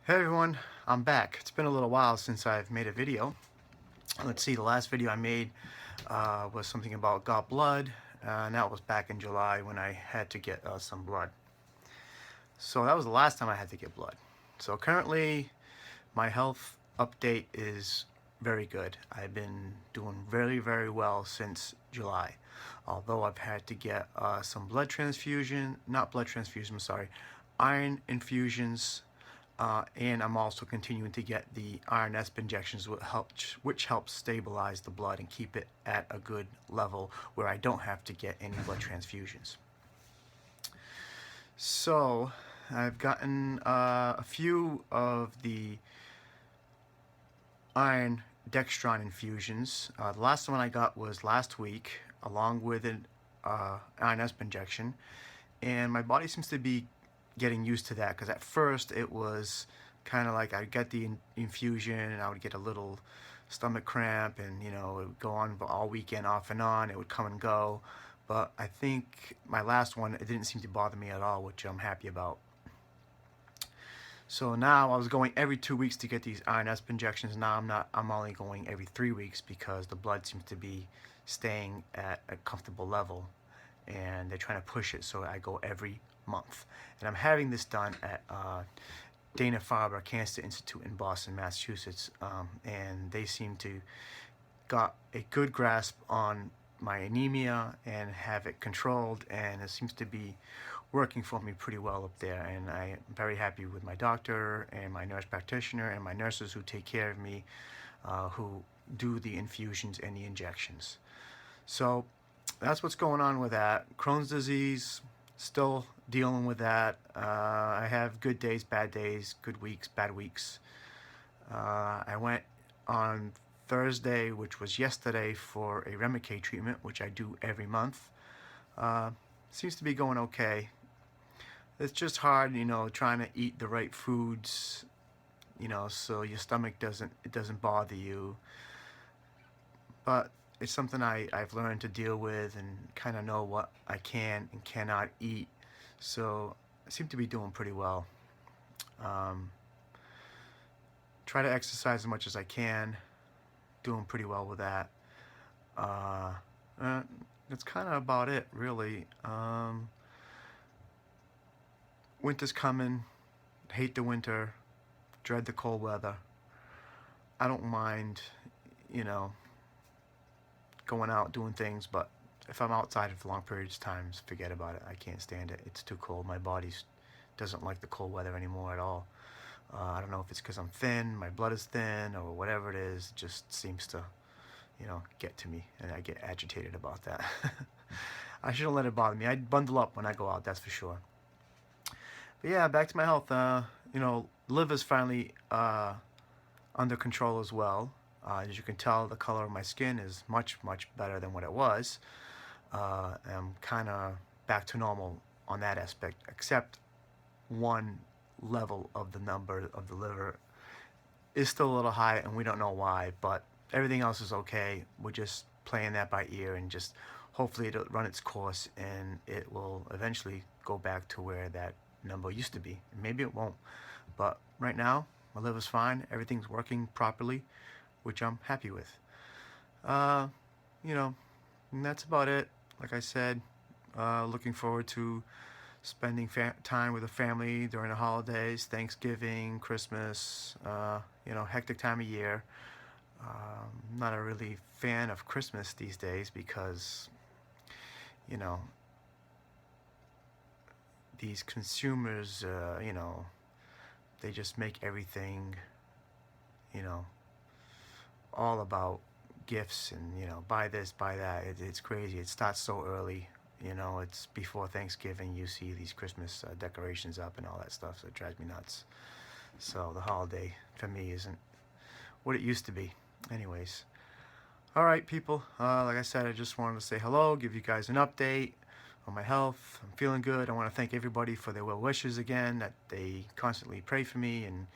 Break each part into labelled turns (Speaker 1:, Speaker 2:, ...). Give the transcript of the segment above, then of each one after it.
Speaker 1: Hey everyone, I'm back. It's been a little while since I've made a video. Let's see, the last video I made was something about got blood, and that was back in July when I had to get some blood. So that was the last time I had to get blood. So currently, my health update is very good. I've been doing very, very well since July. Although I've had to get some blood transfusion, not blood transfusion, I'm sorry, iron infusions, and I'm also continuing to get the iron ESP injections, which helps stabilize the blood and keep it at a good level where I don't have to get any blood transfusions. So I've gotten a few of the iron dextron infusions. The last one I got was last week, along with an iron ESP injection, and my body seems to be getting used to that, because at first it was kind of like I'd get the infusion and I would get a little stomach cramp, and it would go on all weekend off and on. It would come and go, but I think my last one, it didn't seem to bother me at all, which I'm happy about. So now I was going every 2 weeks to get these iron ESP injections. Now I'm only going every 3 weeks, because the blood seems to be staying at a comfortable level, and they're trying to push it, so I go every month. And I'm having this done at Dana-Farber Cancer Institute in Boston, Massachusetts, and they seem to got a good grasp on my anemia and have it controlled, and it seems to be working for me pretty well up there. And I'm very happy with my doctor and my nurse practitioner and my nurses who take care of me, who do the infusions and the injections. So that's what's going on with that. Crohn's disease, still dealing with that. I have good days, bad days, good weeks, bad weeks. I went on Thursday, which was yesterday, for a Remicade treatment, which I do every month. Seems to be going okay. It's just hard, trying to eat the right foods, so your stomach doesn't bother you. But it's something I've learned to deal with and kind of know what I can and cannot eat. So I seem to be doing pretty well. Try to exercise as much as I can. Doing pretty well with that. That's kind of about it, really. Winter's coming. Hate the winter. Dread the cold weather. I don't mind, going out doing things, but if I'm outside for long periods of time, forget about it. I can't stand it. It's too cold. My body doesn't like the cold weather anymore at all. I don't know if it's because I'm thin, my blood is thin, or whatever it is. It just seems to, get to me, and I get agitated about that. I shouldn't let it bother me. I bundle up when I go out, that's for sure. But yeah, back to my health. Liver's finally under control as well. As you can tell, the color of my skin is much, much better than what it was. I'm kind of back to normal on that aspect, except one level of the number of the liver is still a little high, and we don't know why, but everything else is okay. We're just playing that by ear, and just hopefully it'll run its course and it will eventually go back to where that number used to be. Maybe it won't, but right now my liver's fine. Everything's working properly, which I'm happy with. And that's about it. Like I said, looking forward to spending time with the family during the holidays, Thanksgiving, Christmas, hectic time of year. I'm not a really fan of Christmas these days, because, these consumers, they just make everything, all about gifts and, buy this, buy that. It's crazy. It starts so early. It's before Thanksgiving. You see these Christmas decorations up and all that stuff, so it drives me nuts. So the holiday for me isn't what it used to be. Anyways, all right, people. Like I said, I just wanted to say hello, give you guys an update on my health. I'm feeling good. I want to thank everybody for their well wishes again, that they constantly pray for me and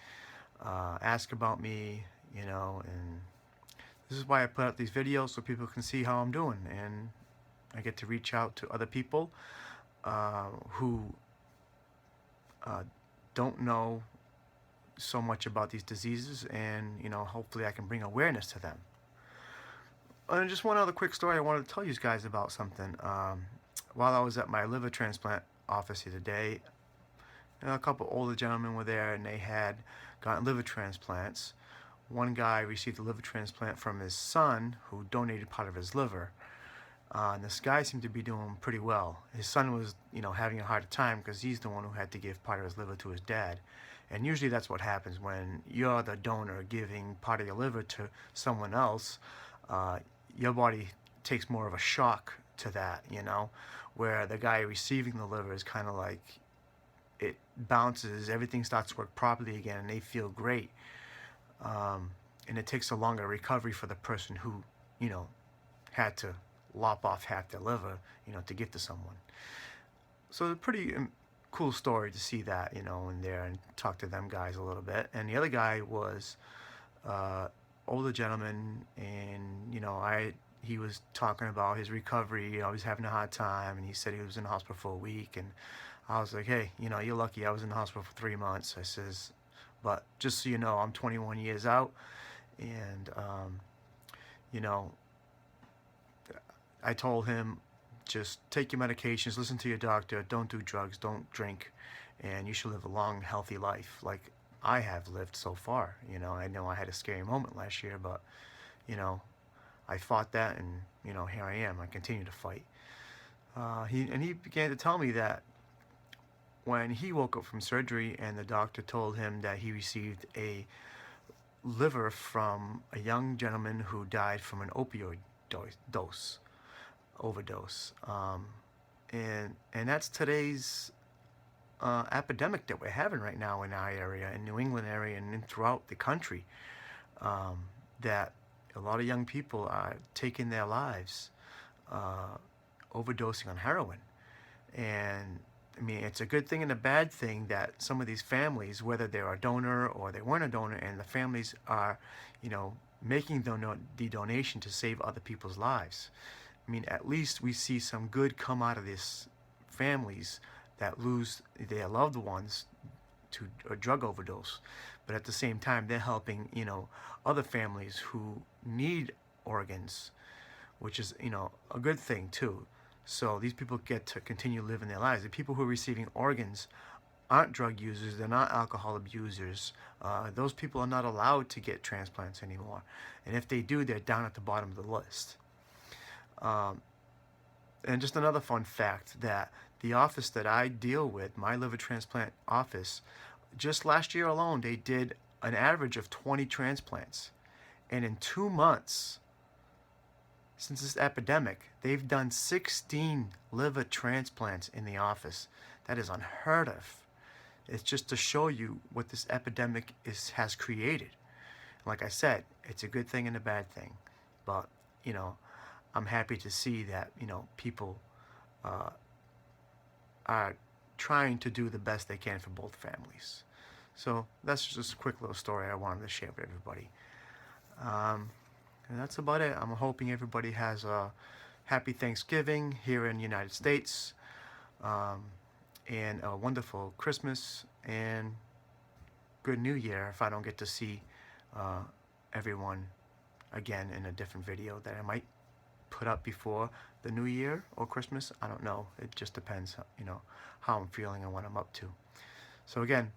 Speaker 1: ask about me, and this is why I put out these videos, so people can see how I'm doing, and I get to reach out to other people who don't know so much about these diseases, and hopefully I can bring awareness to them. And just one other quick story I wanted to tell you guys about something. While I was at my liver transplant office here today, a couple older gentlemen were there, and they had gotten liver transplants. One guy received a liver transplant from his son, who donated part of his liver. And this guy seemed to be doing pretty well. His son was, having a harder time because he's the one who had to give part of his liver to his dad. And usually that's what happens when you're the donor giving part of your liver to someone else. Your body takes more of a shock to that, where the guy receiving the liver is kind of like, it bounces, everything starts to work properly again, and they feel great. And it takes a longer recovery for the person who, had to lop off half their liver, to give to someone. So a pretty cool story to see that, in there and talk to them guys a little bit. And the other guy was older gentleman, and he was talking about his recovery. He was having a hard time, and he said he was in the hospital for a week. And I was like, hey, you're lucky. I was in the hospital for 3 months. I says, but just so you know, I'm 21 years out, and I told him, just take your medications, listen to your doctor, don't do drugs, don't drink, and you should live a long, healthy life like I have lived so far. I know I had a scary moment last year, but I fought that, and here I am. I continue to fight. He began to tell me that when he woke up from surgery and the doctor told him that he received a liver from a young gentleman who died from an opioid overdose. And that's today's epidemic that we're having right now in our area, in New England area, and throughout the country. That a lot of young people are taking their lives overdosing on heroin. And I mean, it's a good thing and a bad thing that some of these families, whether they're a donor or they weren't a donor, and the families are, making the donation to save other people's lives. I mean, at least we see some good come out of these families that lose their loved ones to a drug overdose. But at the same time, they're helping, other families who need organs, which is, a good thing too. So these people get to continue living their lives. The people who are receiving organs aren't drug users. They're not alcohol abusers. Those people are not allowed to get transplants anymore. And if they do, they're down at the bottom of the list. And just another fun fact, that the office that I deal with, my liver transplant office, just last year alone, they did an average of 20 transplants. And in 2 months, since this epidemic, they've done 16 liver transplants in the office. That is unheard of. It's just to show you what this epidemic has created. Like I said, it's a good thing and a bad thing. But, I'm happy to see that, people are trying to do the best they can for both families. So that's just a quick little story I wanted to share with everybody. And that's about it. I'm hoping everybody has a happy Thanksgiving here in the United States, and a wonderful Christmas and good New Year if I don't get to see everyone again in a different video that I might put up before the New Year or Christmas. I don't know. It just depends, how I'm feeling and what I'm up to. So again,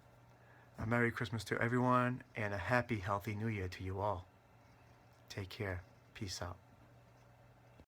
Speaker 1: a Merry Christmas to everyone and a happy, healthy New Year to you all. Take care. Peace out.